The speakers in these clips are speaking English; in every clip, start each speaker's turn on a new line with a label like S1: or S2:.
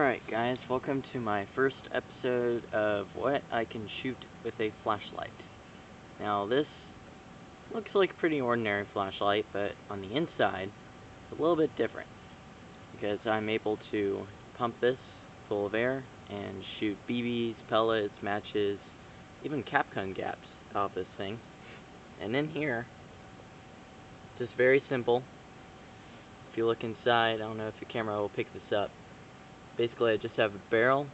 S1: Alright guys, welcome to my first episode of what I can shoot with a flashlight. Now this looks like a pretty ordinary flashlight, but on the inside it's a little bit different because I'm able to pump this full of air and shoot BBs, pellets, matches, even cap gun gaps out of this thing. And in here, just very simple. If you look inside, I don't know if your camera will pick this up. Basically, I just have a barrel,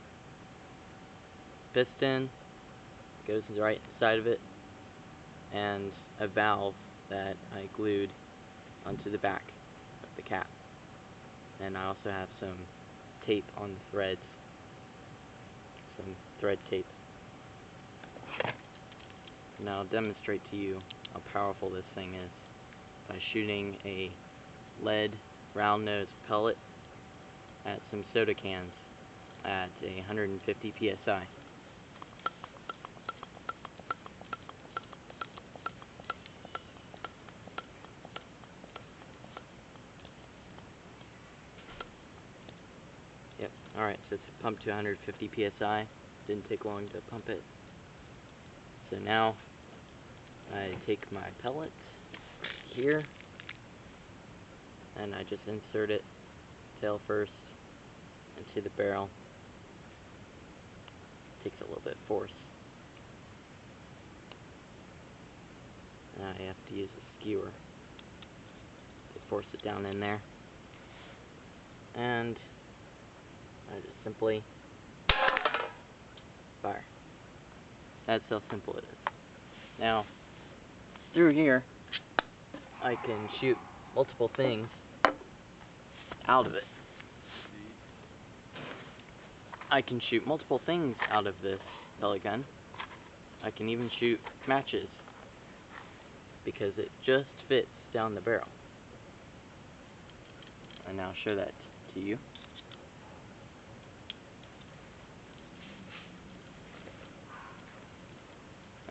S1: piston, goes right inside of it, and a valve that I glued onto the back of the cap. And I also have some tape on the threads, some thread tape. Now I'll demonstrate to you how powerful this thing is by shooting a lead round nose pellet at some soda cans at 150 psi. Yep, alright, so it's pumped to 150 psi. Didn't take long to pump it. So now I take my pellet here and I just insert it tail first into the barrel. Takes a little bit of force. Now I have to use a skewer to force it down in there. And I just simply fire. That's how simple it is. Now, through here, I can shoot multiple things out of it. I can shoot multiple things out of this pellet gun. I can even shoot matches because it just fits down the barrel. And I'll show that to you.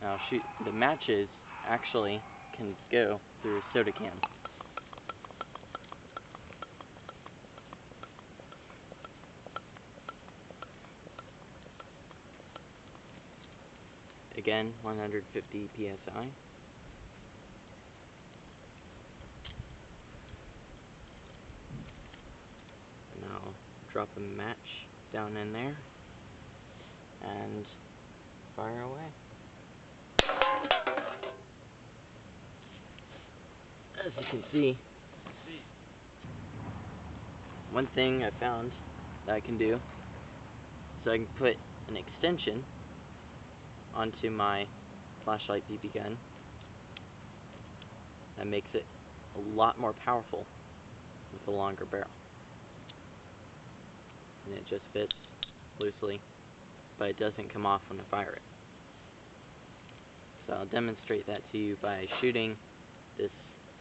S1: Now shoot, the matches actually can go through a soda can. Again, 150 psi. And I'll drop a match down in there and fire away. As you can see, one thing I found that I can do, so I can put an extension onto my flashlight BB gun that makes it a lot more powerful with a longer barrel. And it just fits loosely, but it doesn't come off when I fire it. So I'll demonstrate that to you by shooting this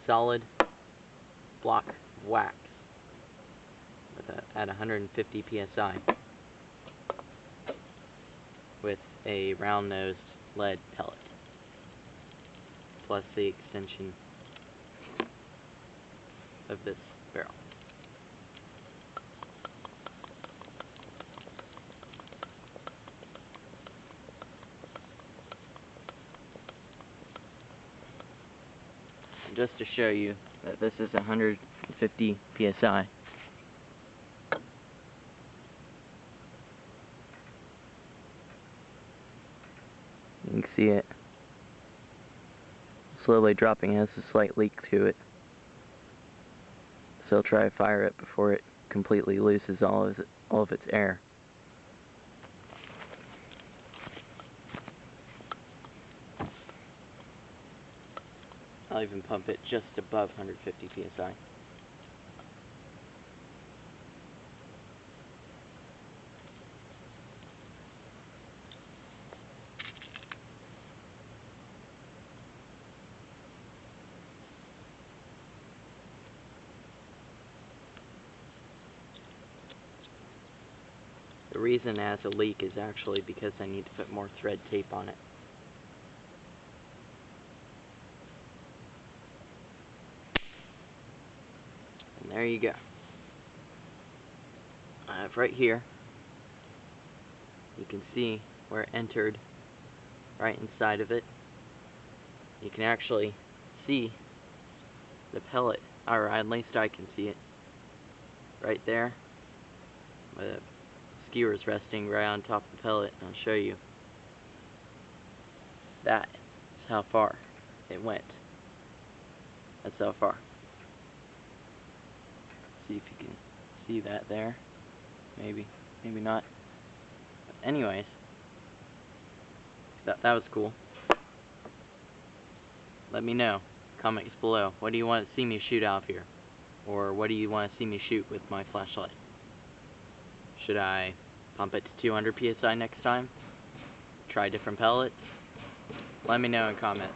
S1: solid block of wax at 150 psi with a round-nosed lead pellet plus the extension of this barrel. And just to show you that this is 150 psi, you can see it slowly dropping. It has a slight leak to it. So I'll try to fire it before it completely loses all of its air. I'll even pump it just above 150 psi. The reason it has a leak is actually because I need to put more thread tape on it. And there you go. I have right here you can see where it entered right inside of it. You can actually see the pellet, or at least I can see it right there. The skewer is resting right on top of the pellet. I'll show you. That is how far it went. That's how far. See if you can see that there. Maybe not. But anyways, that was cool. Let me know. Comments below. What do you want to see me shoot out of here? Or what do you want to see me shoot with my flashlight? Should I pump it to 200 PSI next time? Try different pellets? Let me know in comments.